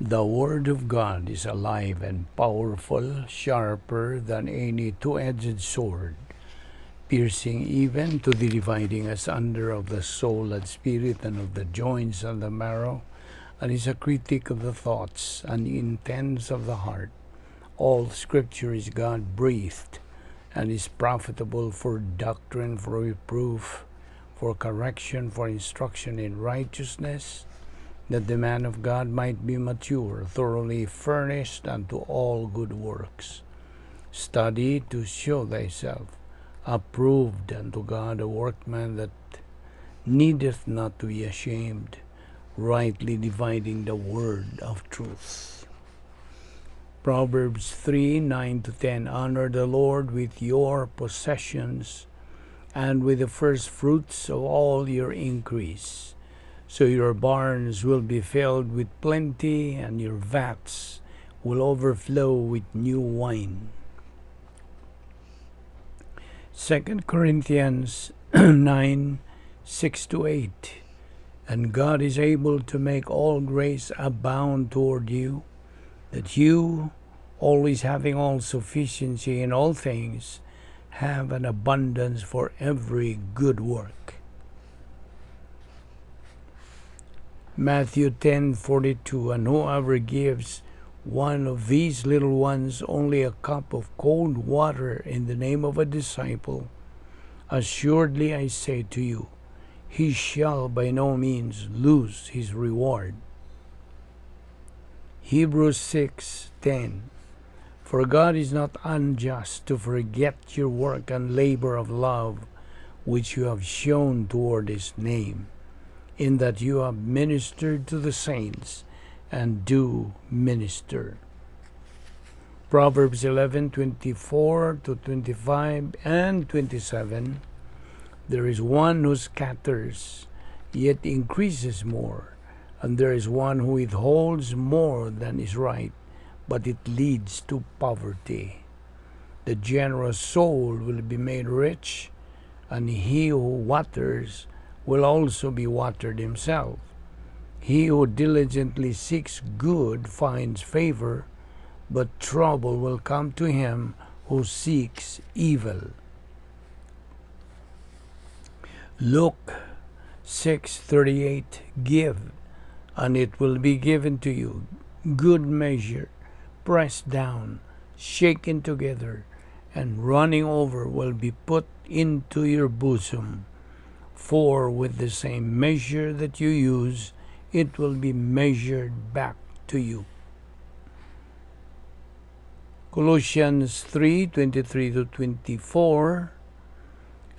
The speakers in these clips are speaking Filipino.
The Word of God is alive and powerful, sharper than any two-edged sword, piercing even to the dividing asunder of the soul and spirit and of the joints and the marrow, and is a critic of the thoughts and the intents of the heart. All Scripture is God-breathed and is profitable for doctrine, for reproof, for correction, for instruction in righteousness, that the man of God might be mature, thoroughly furnished unto all good works. Study to show thyself approved unto God, a workman that needeth not to be ashamed, rightly dividing the word of truth. Proverbs 3:9-10. Honor the Lord with your possessions and with the first fruits of all your increase. So your barns will be filled with plenty, and your vats will overflow with new wine. 2 Corinthians 9:6-8. And God is able to make all grace abound toward you, that you, always having all sufficiency in all things, have an abundance for every good work. Matthew 10:42. And whoever gives one of these little ones only a cup of cold water in the name of a disciple, assuredly I say to you, he shall by no means lose his reward. Hebrews 6:10. For God is not unjust to forget your work and labor of love, which you have shown toward his name, in that you have ministered to the saints and do minister. Proverbs 11:24-25 and 27. There is one who scatters, yet increases more, and there is one who withholds more than is right, but it leads to poverty. The generous soul will be made rich, and he who waters will also be watered himself. He who diligently seeks good finds favor, but trouble will come to him who seeks evil. Luke 6:38. Give, and it will be given to you, good measure, pressed down, shaken together, and running over will be put into your bosom. For with the same measure that you use, it will be measured back to you. Colossians 3:23-24.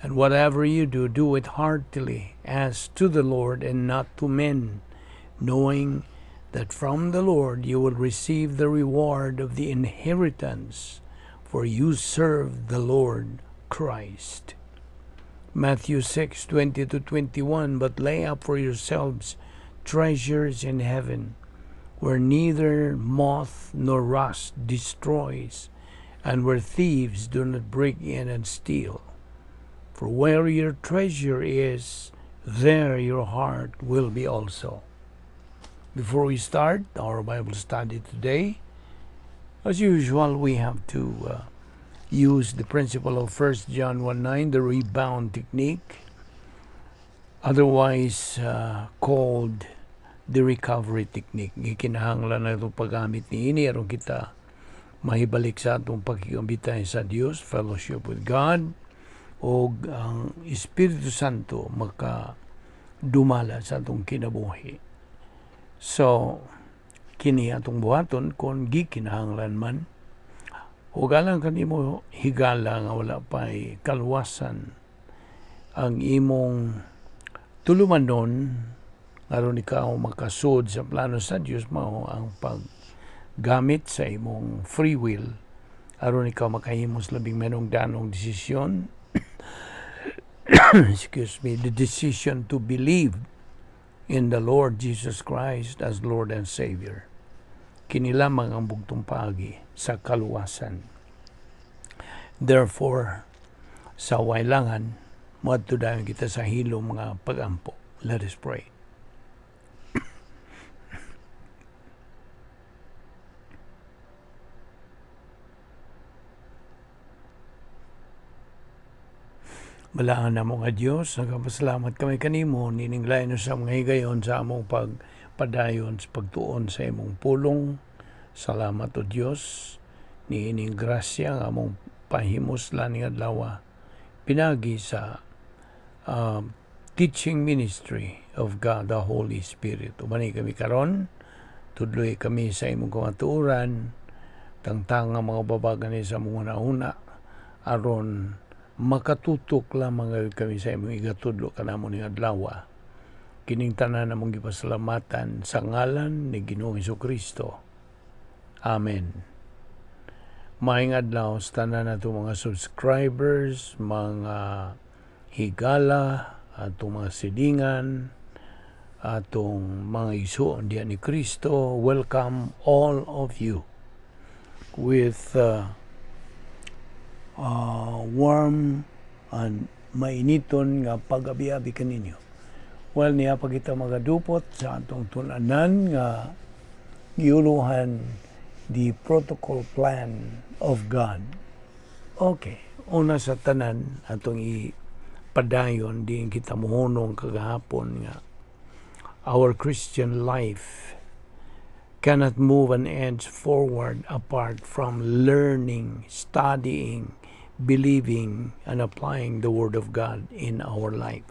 And whatever you do, do it heartily, as to the Lord and not to men, knowing that from the Lord you will receive the reward of the inheritance, for you serve the Lord Christ. Matthew 6:20-21. But lay up for yourselves treasures in heaven, where neither moth nor rust destroys, and where thieves do not break in and steal. For where your treasure is, there your heart will be also. Before we start our Bible study today, as usual, we have to use the principle of 1 John 1:9, the rebound technique, otherwise called the recovery technique. Gikinahanglan na itong paggamit ni ini, aron kita mahibalik sa itong pagkikambitay sa Diyos, fellowship with God, o ang Espiritu Santo makadumala sa atong kinabuhi. So, kini atong buhaton kung gikinahanglan man, o galang kanimo higala nga wala pa'y kalwasan ang imong tulumanon, aron ikaw makasud sa plano sa Dios, mao ang paggamit sa imong free will, aron ikaw makahimos labing menungdanong desisyon. The decision to believe in the Lord Jesus Christ as Lord and Savior. Kini lamang ang bugtong paagi sa kaluwasan. Therefore, sa wailangan, moadto dayon kita sa hilom mga pagampo. Let us pray. Balaan na mo nga Diyos, nagpasalamat kami kanimo, nininglayan sa mga higayon sa among pagpadayon sa pagtuon sa imong pulong. Salamat o Diyos, niining grasya nga among pahimos laning adlaw, pinagi sa teaching ministry of God the Holy Spirit. Umani kami karon, tudloy kami sa imong kamatuoran, tangtang nga mga babagan sa mga nauna, aron makatutok lamang kami sa imong igatudlo kanamo ning adlaw. Kining tanan namong gipasalamatan sa ngalan ni Ginoong Hesukristo. Amen. Maayong adlaw sa tanan nato mga subscribers, mga higala, atong mga sidingan, atong mga igsoon diyan ni Kristo. Welcome all of you with warm and mainiton nga pag-abi-abi kaninyo. Well, niya pa kita magadupot sa atong tunanan nga giuluhan the protocol plan of God. Okay, una sa tanan atong ipadayon din kita mohonong kagahapon nga our Christian life cannot move an inch forward apart from learning, studying, believing, and applying the Word of God in our life.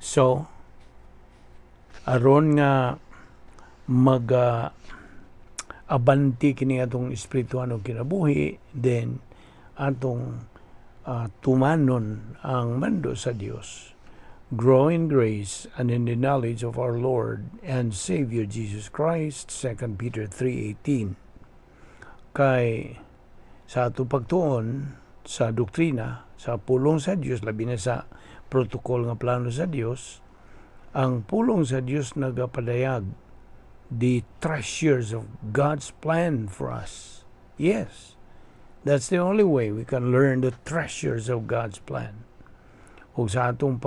So, aron nga abanti kini atong espirituano kinabuhi, then atong tumanon ang mando sa Dios. Grow in grace and in the knowledge of our Lord and Savior Jesus Christ, 2 Peter 3:18. Kay sa atong pagtuon sa doktrina, sa pulong sa Dios, labi na sa protocol nga plano sa Dios, ang pulong sa Dios nagapadayag the treasures of God's plan for us. Yes, that's the only way we can learn the treasures of God's plan. O sa atong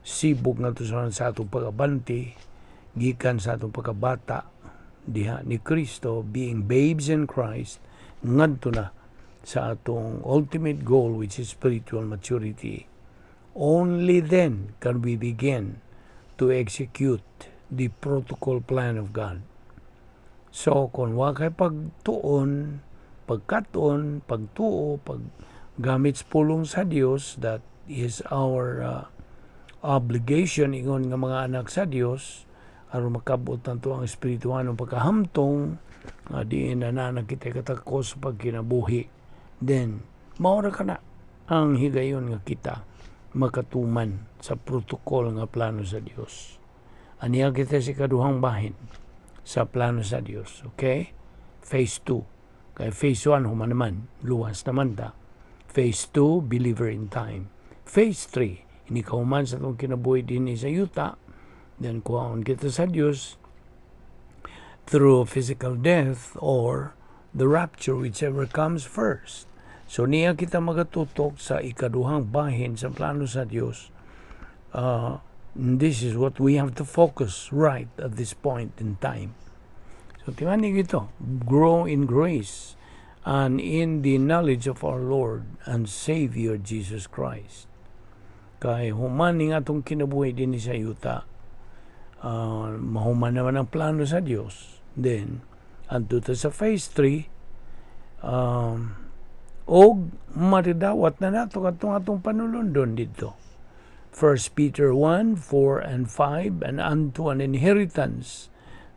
sibog nga to sa atong pagabanti, gikan sa atong pagkabata diha ni Kristo, being babes in Christ, ngadto na sa atong ultimate goal, which is spiritual maturity. Only then can we begin to execute the protocol plan of God. So, kung wakay pagtuon, pagkaton, pagtuo, paggamit sa pulong sa Dios, that is our obligation ingon nga mga anak sa Dios, aron makabot nato ang espirituhanong pagkahamtong, diin na nakita katakos pagkinabuhi. Then, maura ka na ang higayon nga kita makatuman sa protocol nga plano sa Dios. Aniya kita si kaduhang bahin sa plano sa Dios. Okay? Phase 2. Kaya phase 1, human naman, luwas naman ta. Phase 2, believer in time. Phase 3, ini kauman sa itong kinabuhi din sa yuta. Then, kuhaon kita sa Dios through physical death or the rapture, whichever comes first. So, niya kita magatutok sa ikaduhang bahin sa plano sa Dios. This is what we have to focus right at this point in time. So, timanig ito, grow in grace and in the knowledge of our Lord and Savior Jesus Christ. Kay human nga itong kinabuhi din sa yuta, mahuman naman ang plano sa Dios. Then, anto sa phase 3, og maridawat na nato atong panulundon dito. 1 Peter 1, 4, and 5, and unto an inheritance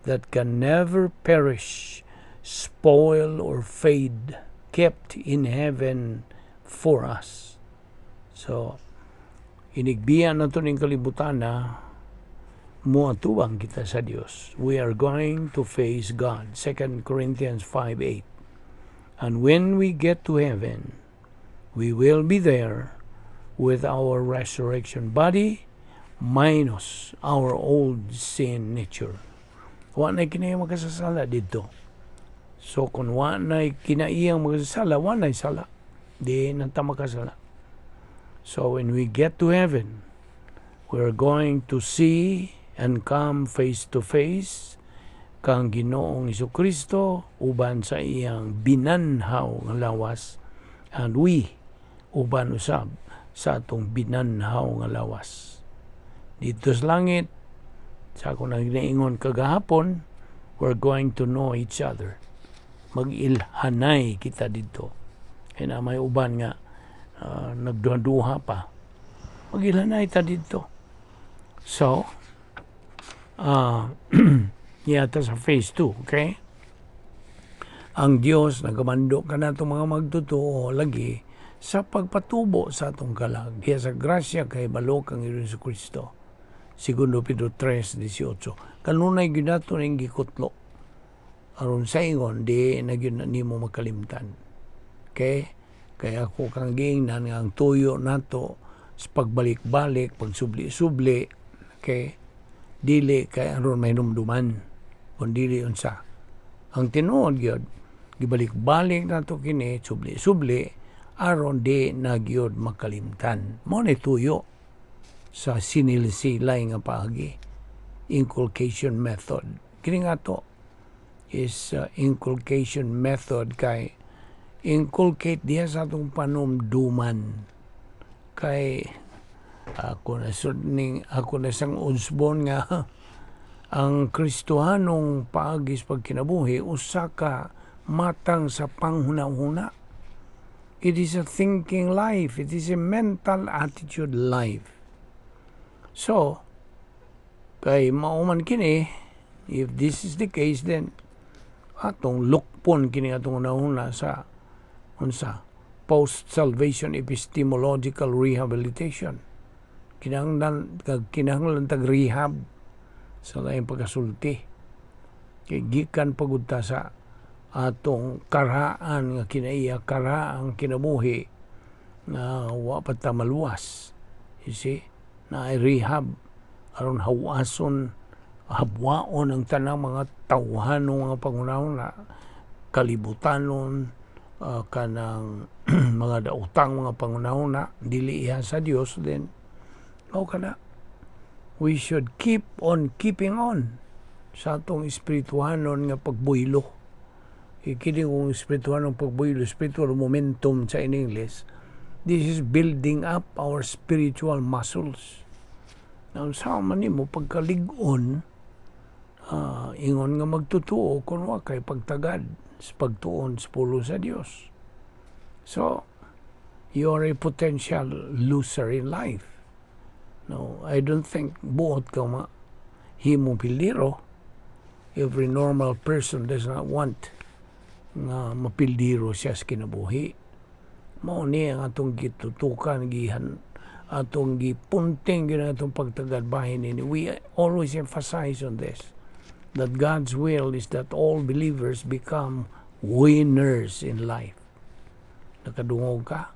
that can never perish, spoil, or fade, kept in heaven for us. So, inigbiyan na ito ng kalibutan na muatuwang kita sa Dios. We are going to face God. 2 Corinthians 5:8. And when we get to heaven, we will be there with our resurrection body minus our old sin nature. Wa na kinaya magkasasala dito. So kung wa na kinaiyang magkasasala, wa na sala. Di nanta makasala. So when we get to heaven, we're going to see and come face to face kang Ginoong Hesukristo uban sa iyang binanhaw nga lawas, and we uban usab sa atong binanhaw nga lawas. Dito sa langit, sa akong nagnaingon kagahapon, we're going to know each other. Mag-ilhanay kita dito. Kaya na may uban nga nagduha-duha pa. Mag-ilhanay ta dito. So, yata sa phase 2, okay? Ang Diyos nagamando ka na itong mga magtotoo lagi sa pagpatubo sa atong kalag. Diya sa grasya kay balok ang Hesus Kristo. Segundo Pedro 3:18. Kanunay gyud ning gikutlo. Aron sa ingon di na gyud nimo makalimtan. Okay? Kaya ako kang giingnan nga ang tuyo nato sa pagbalik-balik, pagsubli-subli, okay? Dili kay aron may numduman kun dili unsa. Ang tinuod gyud gibalik-balik nato kini subli-subli aron di na gyud makalimtan. Mao ni tuyo sa sinilsilay nga paagi, inculcation method. Kini nga to is inculcation method kay inculcate diya sa atong panumduman. Kay ako na sang unsbon nga ang Kristohanong paagis pagkinabuhi usa ka matang sa panghuna-huna. It is a thinking life. It is a mental attitude life. So, kay mauman kini, if this is the case, then atong lukpon kini atong nahuna sa unsa post-salvation epistemological rehabilitation. Kinahanglan tag rehab sa laing pagkasulti. Kay gikan pagudta sa atong karhaan nga kinaiya, karaang kinabuhi na wa pa ta maluwas. You see? Na rehab aron hawason, habwaon ang tanang mga tawhanong mga pangunahon na kalibutanon, kanang mga dautang mga pangunahon na dili iha sa Dios, then kana we should keep on keeping on sa atong espirituhanon nga pagbuylo. Kini kung espirituhanong pagbuylo, spiritual momentum sa in English, this is building up our spiritual muscles. Now, sa man nimo pagkalig-on, ingon nga magtutuo kung wa kay pagtagad sa pagtuon sa pulo sa Dios. So, you are a potential loser in life. No, I don't think buot ka himong pildiro. Every normal person does not want nga mapildiro siya sa kinabuhi. Mao ni ang atong gitutukan, atong gipunting gyud atong pagtagad bahin ini. We always emphasize on this, that God's will is that all believers become winners in life. Nakadungog ka,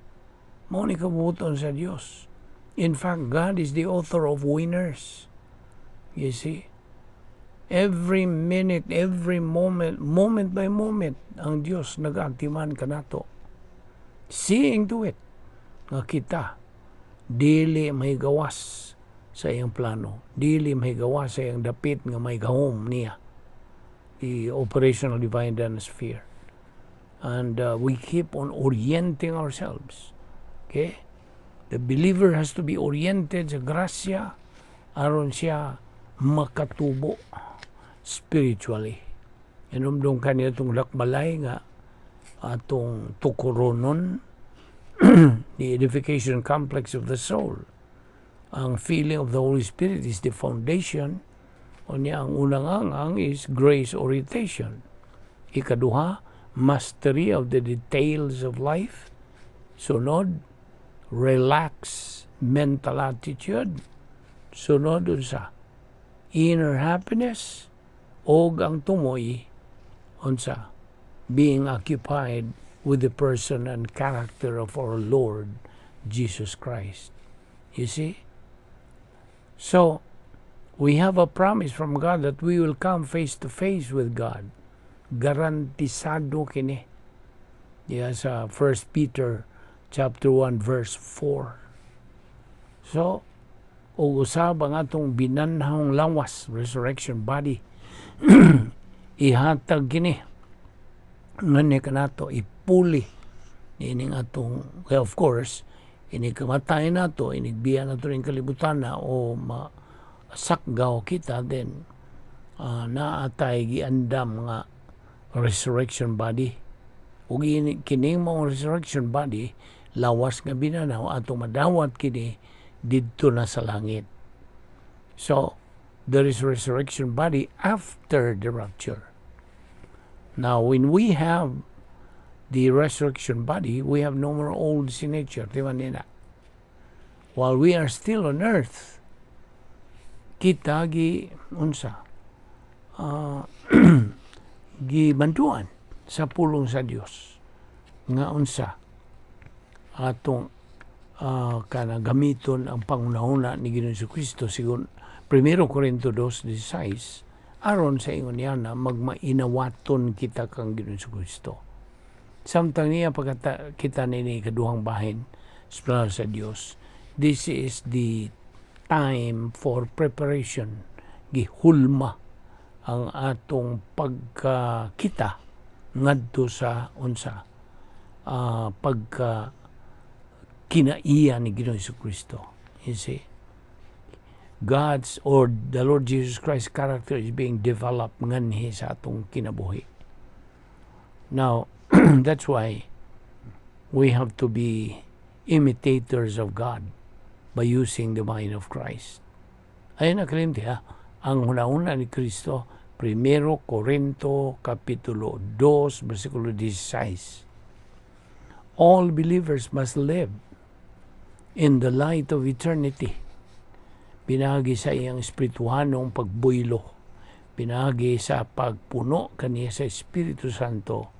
mao ni kabuton sa Dios. In fact, God is the author of winners. You see? Every minute, every moment, moment by moment, ang Dios nag-atiman kanato. Seeing to it nga kita dili may gawas sa iyang plano, dili may gawas sa iyang dapit nga may gahom niya, the operational divine dynasty. And we keep on orienting ourselves. Okay? The believer has to be oriented sa grasya aron siya makatubo spiritually. Inumdong kaniya itong lakbalay nga atong tukuronon, the edification complex of the soul. Ang feeling of the Holy Spirit is the foundation. O niya, ang unang angang is grace orientation. Ikaduha, mastery of the details of life. Sunod, relax mental attitude. Sunod unsa, inner happiness. Og ang tumoy unsa, being occupied with the person and character of our Lord Jesus Christ. You see? So, we have a promise from God that we will come face to face with God. Garantisado kini. Yes, 1 Peter chapter 1 verse 4. So, usab ang atong binanhawng lawas, resurrection body, ihatag kini ngani kanato ipuli ining atong, well, of course inikamatay na to, inigbiya na to rin kalibutan na o masakgaw kita, then naatay giandam nga resurrection body. Ug kining mong resurrection body, lawas nga binanaw ato madawat kini didto na sa langit. So, there is resurrection body after the rapture. Now, when we have the resurrection body, we have no more old sin nature. Di ba nila? While we are still on earth, kita gibantuan sa pulong sa Dios nga unsa atong kana gamiton ang pangunahuna ni Ginoong Jesucristo sigon 1 Corinto 2:16 aron sa ingon niya na magmainawaton kita kang Ginoong Jesucristo. Samtang niya kita nini kaduhang bahin sa Dios, this is the time for preparation, gihulma ang atong pagkakita ngadto sa pagka kinaiya ni Ginoong Jesucristo. You see, God's or the Lord Jesus Christ's character is being developed nganhi sa atong kinabuhi. Now, that's why we have to be imitators of God by using the mind of Christ. Ayun na kalimti ang hunahuna ni Kristo, 1 Corinto kapitulo 2 versikulo 16. All believers must live in the light of eternity. Pinagi sa iyang espirituhanong pagbuylo, pinagi sa pagpuno kaniya sa Espiritu Santo,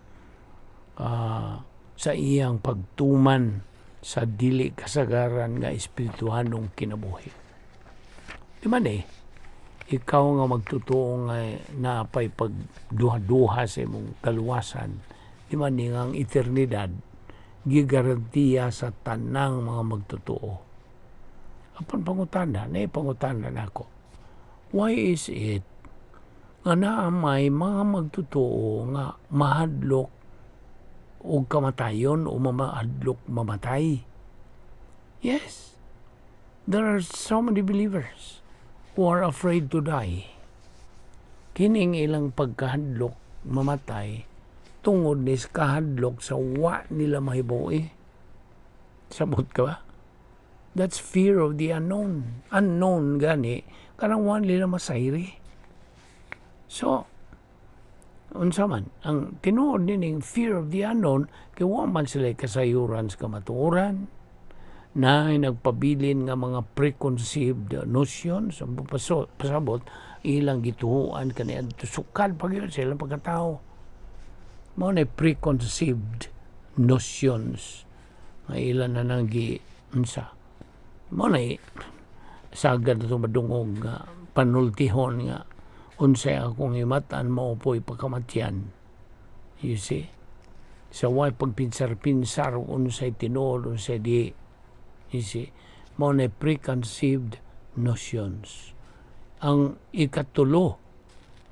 sa iyang pagtuman sa dili kasagaran nga espirituhanong kinabuhi. Di man ikaw nga magtutuo nga napay pagduha-duha sa imong kaluwasan, di man ang eternidad gigarantiya sa tanang mga magtutuo. Apan pangutana, pangutana nako. Why is it nga naamay mga magtutuo nga mahadlok o kamatayon o mahadlok mamatay? Yes, there are so many believers who are afraid to die. Kining ilang pagkahadlok mamatay tungod ni kahadlok sa wa nila mahibaw. Sabot ka ba? That's fear of the unknown. Unknown gani, karang wa nila masayri. So, unsa man, ang tinuod nining fear of the unknown, kay wa man sila kasayuran sa kamatuoran, na nagpabilin nga mga preconceived notions, ang pasabot, ilang gituhuan kaniya, sukal pag yun sa ilang pagkatao. Mao na preconceived notions nga ilan na nang unsa mo na sagad na madungog nga panultihon nga unsay akong himatan mao po'y pagkamatyan. You see, sa way pagpinsar-pinsar unsay tinuod unsay di. You see, mo na preconceived notions. Ang ikatulo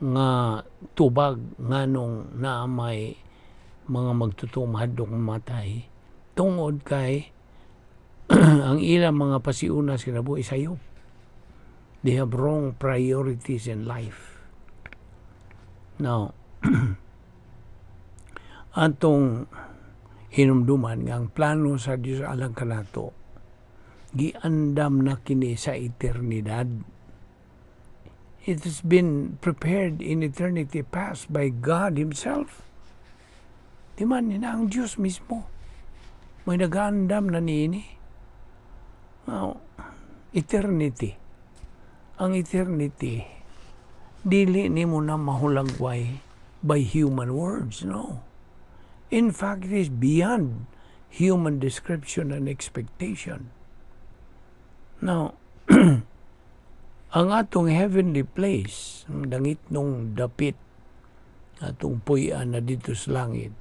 nga tubag nganong naamay mga magtutuong mahadlok mamatay tungod kay ang ilang mga pasiuna sa kinabuhi sayop. They have wrong priorities in life. Now, atong hinumduman nga ang plano sa Diyos alang kanato giandam na kini sa eternidad. It has been prepared in eternity past by God Himself. Di man na ang Diyos mismo may nag-aandam na niini. Now, eternity. Ang eternity, dili ni mo na mahulagway by human words, no. In fact, it is beyond human description and expectation. Now, ang atong heavenly place, ang dangit nung dapit, atong puyan na dito sa langit,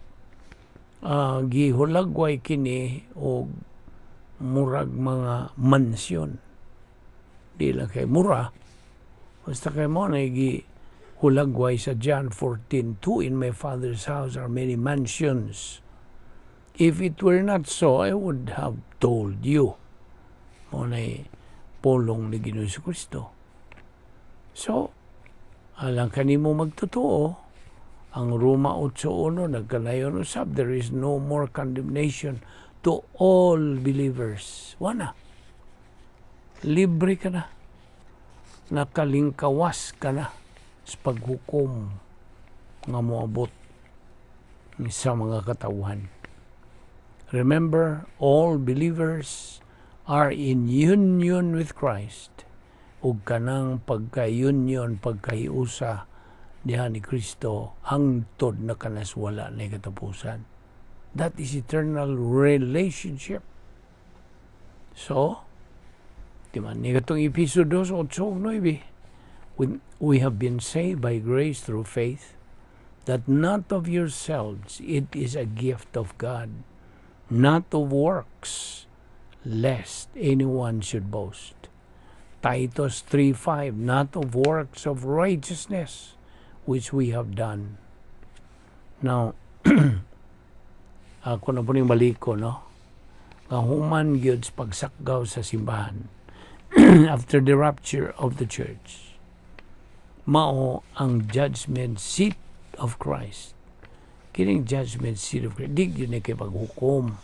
gihulagway kini o murag mga mansyon. Di lang kay mura, basta kay mo na gihulagway sa John 14:2, in my Father's house are many mansions. If it were not so, I would have told you. Muna'y pulong ni Ginoong Kristo. So, alang kanimo magtotoo, ang Roma 8:1 nagkanayon usab, there is no more condemnation to all believers. Wala. Libre ka na. Nakalingkawas ka na sa paghukom nga moabot sa mga katawhan. Remember, all believers are in union with Christ. Ug kanang pagka-union, pagkahiusa diha ni Kristo, hangtod na kanas wala na katapusan. That is eternal relationship. So, di man, ni katong episode 8:9, we have been saved by grace through faith, that not of yourselves, it is a gift of God, not of works, lest anyone should boast. Titus 3:5, not of works of righteousness, which we have done. Now, ako na po ning baliko, no? Kahuman gyud sa pagsakgaw sa simbahan after the rapture of the church. Mao ang judgment seat of Christ. Kining judgment seat of Christ, di yun kay paghukom.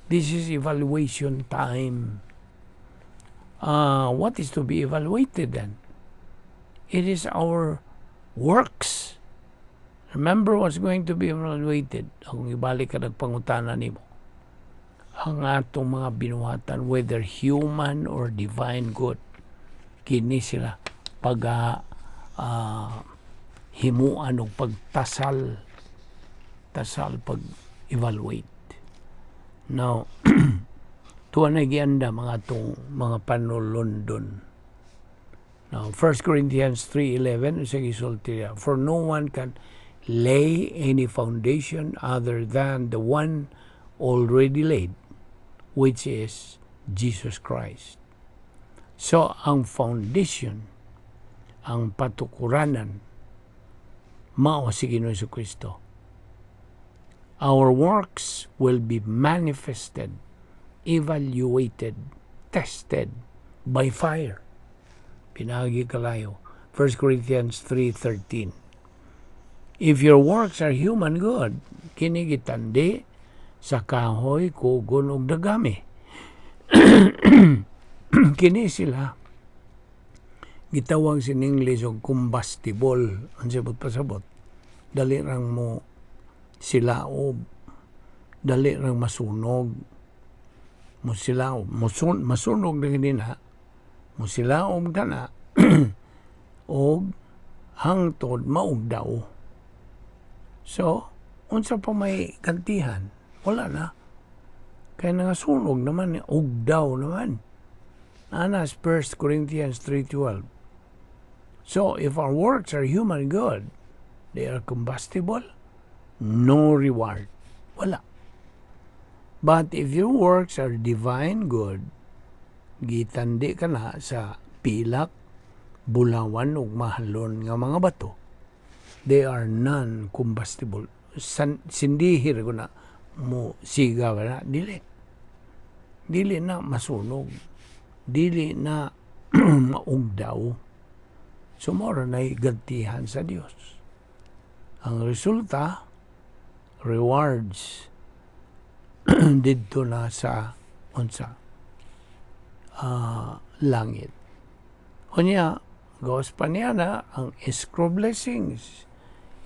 This is evaluation time. What is to be evaluated then? It is our works. Remember what's going to be evaluated. Kung ibalik ka nagpangutana nimo, ang atong mga binuhatan, whether human or divine good, kini sila pag himuan o pagtasal pag-evaluate. Now, tuwa na gianda mga itong mga panulundon. Now, 1 Corinthians 3:11, sa gisulti niya, for no one can lay any foundation other than the one already laid, which is Jesus Christ. So, ang foundation, ang patukuranan, mao si Ginoong Kristo. Our works will be manifested, evaluated, tested by fire. Pinagi kalayo. 1 Corinthians 3:13. If your works are human good, kini gitandi sa kahoy, kugon ug dagami. Kini sila gitawag sin English og combustible. Ang sabot pasabot, dali rang mo silaob, dali rang masunog, mo silaob, masunog na ganina, mo silaob ka na, og hangtod maugdaw. So, unsa pa may kantihan? Wala na. Kaya nangasunog naman, ugdaw naman. Anas 1 Corinthians 3:12. So, if our works are human good, they are combustible, no reward. Wala. But if your works are divine good, gitandi ka na sa pilak, bulawan ug mahalon nga mga bato, they are non-combustible. Sindihir ko na mo siga na, dili na masunog, dili na maugdaw. So, mora na gantihan sa Dios. Ang resulta, rewards dito na sa unsa langit. Unya, gawas pa niya na ang escrow blessings.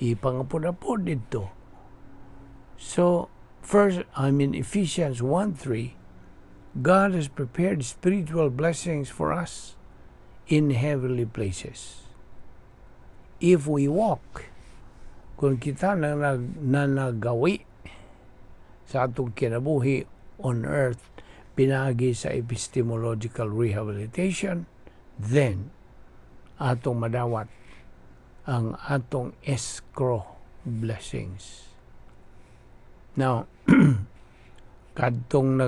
Ipangapod-apod dito. So, Ephesians 1:3, God has prepared spiritual blessings for us in heavenly places. If we walk, kung kita na nagawi sa atong kinabuhi on earth, pinagi sa epistemological rehabilitation, then atong madawat ang atong escrow blessings. Now, kadtong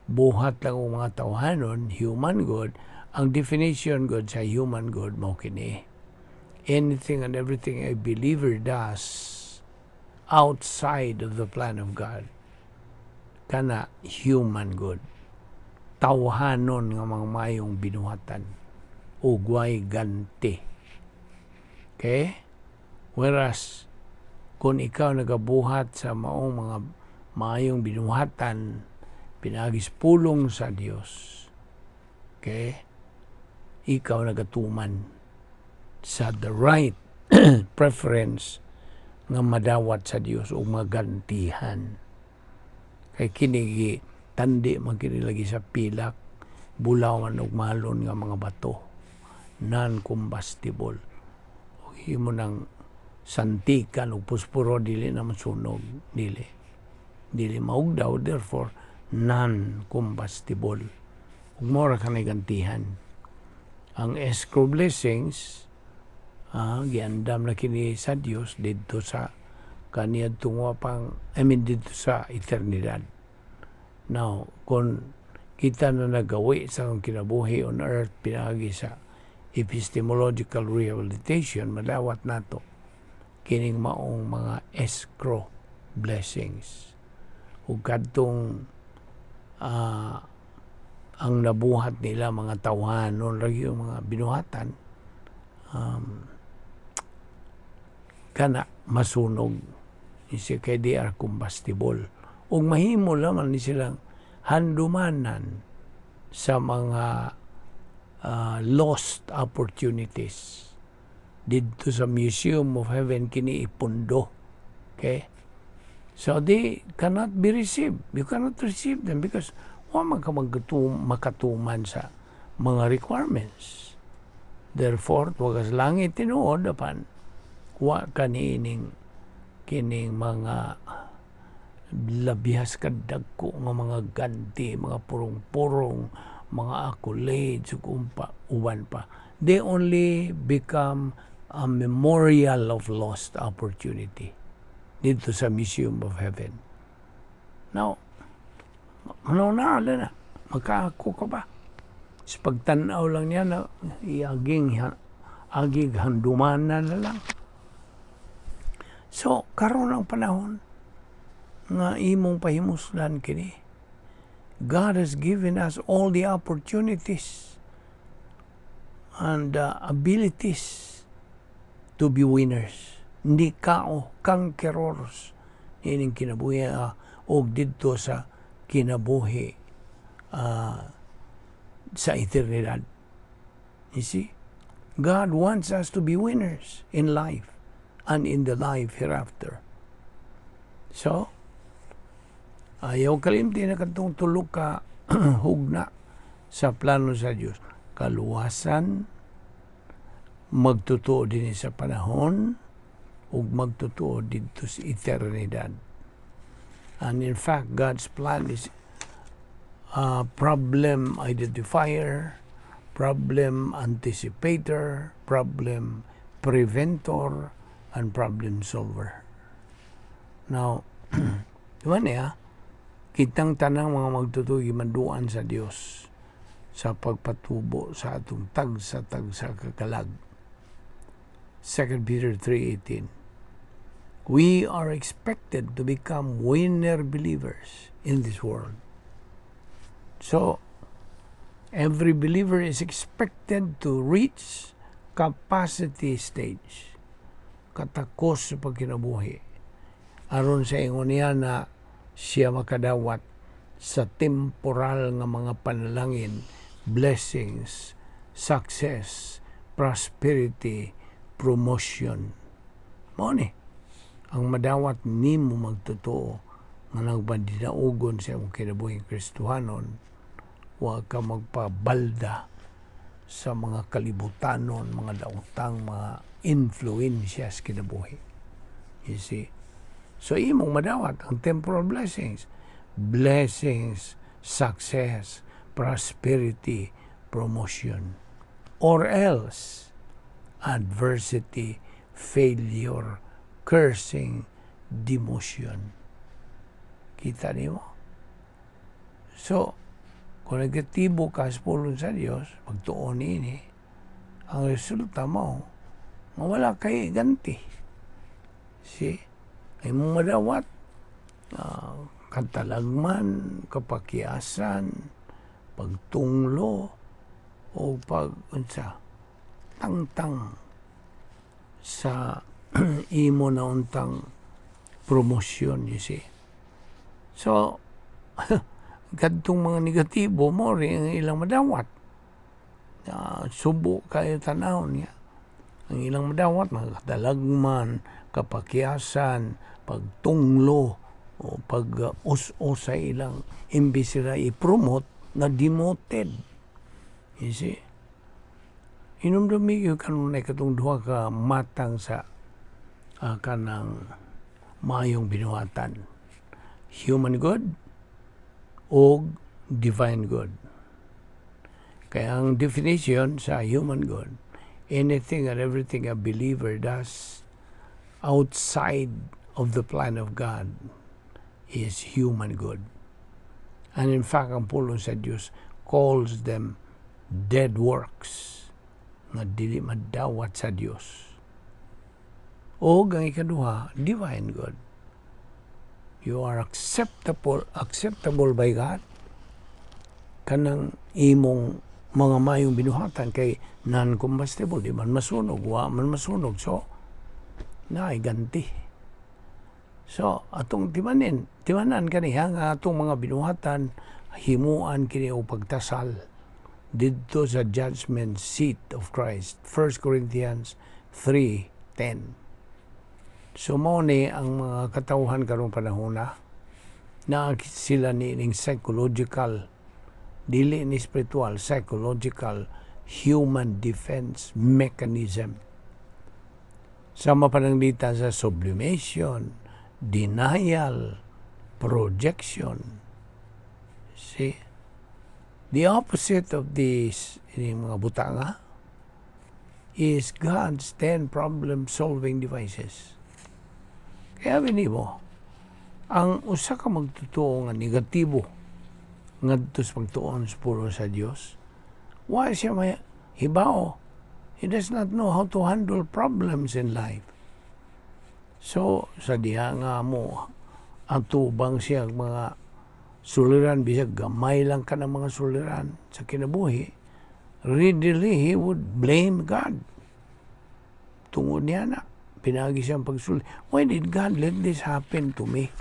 buhat lang ang mga tawhanon, human good, ang definition good sa human good mo kini. Anything and everything a believer does outside of the plan of God. Kana human good. Tawhanon nga mga mayong binuhatan. Ugway ganti. Okay? Whereas, kung ikaw nagabuhat sa maong mga mayong binuhatan, pinagis pulong sa Dios, okay? Ikaw nagatuman sa the right preference nga madawat sa Dios o magantihan. Kay kinigi tandi magkinilagi sa pilak, bulawan og malon nga mga bato, non-combustible. O himo nang santikan o puspuro, dili na masunog, dili maugdaw, therefore non-combustible. Ug mora ka gantihan. Ang escrow blessings, giandam na kini sa Dios dito sa kaniya tungo dito sa eternidad. Now, kung kita na nagawi sa akong kinabuhi on earth, pinagi sa epistemological rehabilitation, madawat nato kining maong mga escrow blessings. Ug kadtong ang nabuhat nila mga tawhanon lagi yung mga binuhatan, kana masunog isip kay they are combustible. Ug mahimo naman ni silang handumanan sa mga lost opportunities. Dito sa Museum of Heaven kini ipundo. Okay? So they cannot be received. You cannot receive them because wa man ka makatuman sa mga requirements. Therefore, wagas langit tinuod apan wa kanining kining mga labihas kadagko nga mga ganti, mga purong-purong, mga accolades ug uban pa. They only become a memorial of lost opportunity dito sa Museum of Heaven. Now, na, magkaako ka ba? Sa pagtanaw lang niya na agig handumanan na lang. So, karon ang panahon nga imong pahimuslan kini. God has given us all the opportunities and abilities to be winners. Hindi conquerors. Ining kinabuhi o dito sa kinabuhi sa eternidad. You see? God wants us to be winners in life and in the life hereafter. So, ayaw kalimti na katong tulog ka hugna sa plano sa Diyos. Kaluwasan, magtutuo din sa panahon, ug magtutuo dito sa eternidad. And in fact, God's plan is problem identifier, problem anticipator, problem preventor, and problem solver. Now, diba niya, kitang tanang mga magtutugi manduan sa Dios sa pagpatubo sa atong tagsa kakalag. 2 Peter 3:18. We are expected to become winner believers in this world. So, every believer is expected to reach capacity stage. Katakos sa pagkinabuhi. Aron sa ingon niya na siya makadawat sa temporal nga mga panalangin, blessings, success, prosperity, promotion. Mao ni ang madawat nimo magtotoo nga nagpadinaugon sa imong kinabuhing Kristohanon, wa ka magpabalda sa mga kalibutanon, mga daotang, mga influensya sa kinabuhi. You see? So, imong madawat ang temporal blessings. Blessings, success, prosperity, promotion. Or else, adversity, failure, cursing, demotion. Kita niyo? So, kung negatibo ka sa pulong sa Diyos, pagtuon ini, ang resulta mo, mawala kay ganti. See? Ay mong madawat, katalagman, kapakyasan, pagtunglo, o tangtang sa imo na untang promosyon, you see. So, kadtong mga negatibo mo rin ang ilang madawat. Subo kayo tanawon niya. Ang ilang madawat, mga katalagman, kapakyasan, pagtunglo, o pag-us-us sa ilang imbis sila i-promote na demoted. You see? Inumdumi yung kanunay katong duha ka matang sa kanang mayong binuhatan. Human good o divine good. Kaya ang definition sa human good, anything and everything a believer does outside of the plan of God is human good. And in fact, ang pulong sa Diyos calls them dead works nga dili madawat sa Diyos. O ang ikaduha, divine good. You are acceptable by God. Kanang imong mga mayong binuhatan kay non-combustible, di man masunog, wa man masunog, so naay ganti. So, atong timanan kaniya nga atong mga binuhatan, himuan kini og pagtasal didto sa judgment seat of Christ. 1 Corinthians 3:10. So, mao ni ang mga katawhan karong panahon na sila ning psychological, dili ni spiritual, psychological human defense mechanism. Sama pananglitan sa sublimation, denial, projection. See? The opposite of these mga butanga is God's 10 problem-solving devices. Kaya binimo, ang usa ka magtutuo nga negatibo ngadto sa pagtuon sa puro sa Dios, why siya may hibao? He does not know how to handle problems in life. So, sa diha nga mo, atubang siya mga suliran, bisag gamay lang ka ng mga suliran sa kinabuhi, readily he would blame God. Tungod niya na, pinagi siyang pagsulit. Why did God let this happen to me?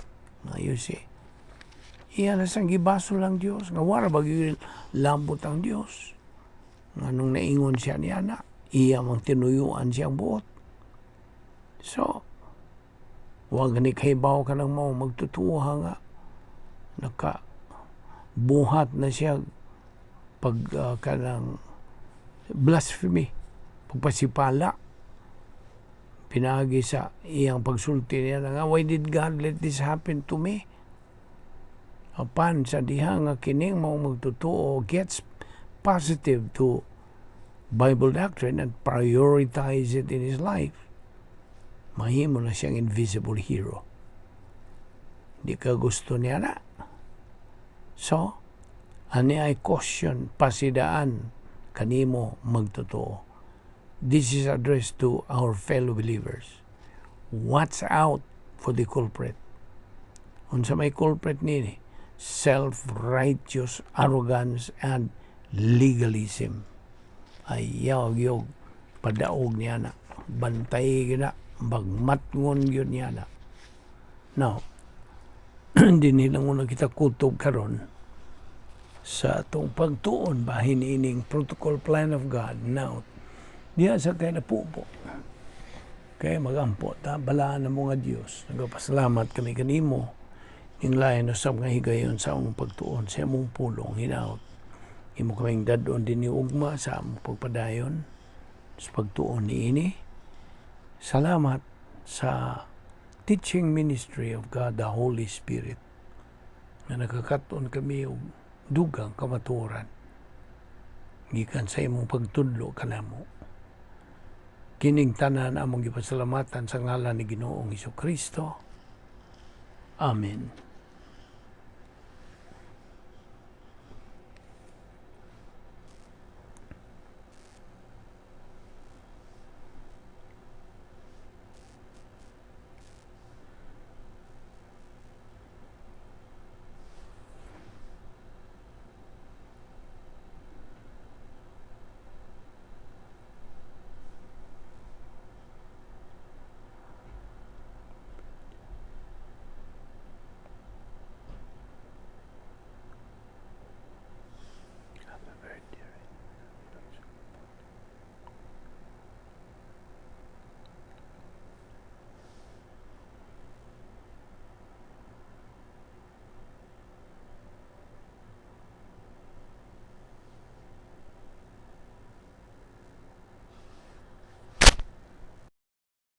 You see, iya na sang gibaso lang Diyos. Nga wala bagay lambot ang Diyos. Nga nung naingon siya niya na, iya mang tinuyuan siyang buot. So, wag ni kaybaw ka ng mo magtutuwa nga. Nakabuhat na siya kanang blasphemy, pagpasipala. Pinagi sa iyang pagsulti niya nga, why did God let this happen to me? Apan sa diha nga kining mao magtutuo gets positive to Bible doctrine and prioritize it in his life, mahimo na siyang invisible hero. Di ka gusto niya na. So, ani ay caution, pasidaan kanimo magtutuo. This is addressed to our fellow believers. Watch out for the culprit. Unsa may culprit ni self-righteous arrogance and legalism. Ayaw yung padaog niya na. Bantay gina. Bagmatngon yun niya na. Now, hindi nilang muna kita kutob karon sa itong pagtuon bahin ining protocol plan of God. Now, diya sa kaya napupo. Kaya magampo, balaan na mga Diyos. Nagpasalamat kami kanimo. Yung layan na sa mga higayon sa among pagtuon, sa among pulong, hinaot. Imo kaming dadon din ni ugma sa among pagpadayon, sa pagtuon ni ini. Salamat sa teaching ministry of God, the Holy Spirit, na nakakaton kami og dugang kamatuoran. Gikan sa imong pagtudlo kanamo. Kining tanan among gipasalamatan sa ngalan ni Ginoong Hesukristo. Amen.